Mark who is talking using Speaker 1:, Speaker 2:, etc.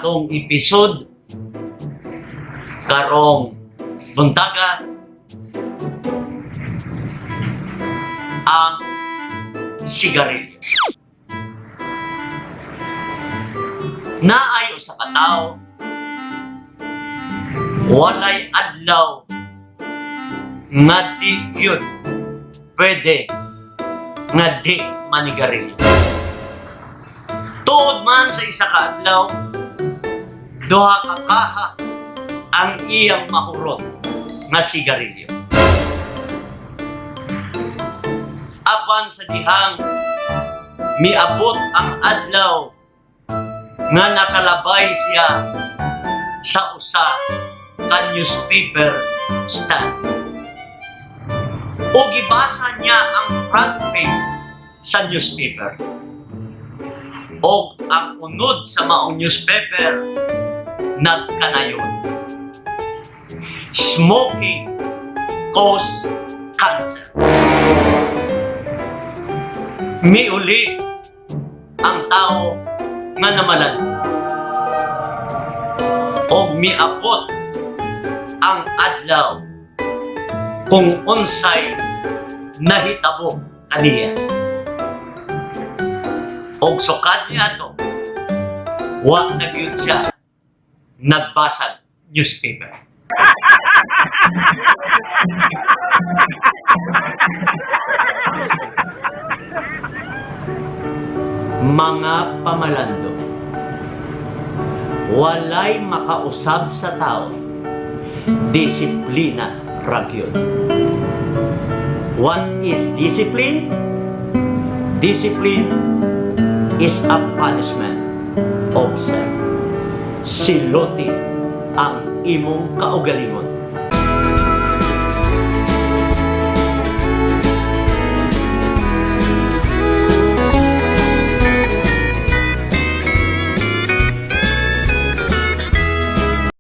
Speaker 1: atong episode karong buntaga ang sigarilyo. Naay usa ka tawo walay adlaw nga di gyud pwede nga di manigarilyo. Tuod man sa isa ka adlaw, duha ka kaha ang iyang mahurot nga sigarilyo. Apan sa dihang miabot ang adlaw nga nakalabay siya sa usa ka newspaper stand. O gibasa niya ang front page sa newspaper. O ang unod sa maong newspaper nagkanayon. Smoking cause cancer. Miuli ang tao nga namalan. O miabot ang adlaw kung unsay nahitabo kaniya. Og sukad niya to, wa na gyud siya nagbasag newspaper. Mga pamalando, walay makausab sa tao, disiplina ra gyud. What is discipline? Discipline is a punishment of self. Silutin ang imong kaugalingon.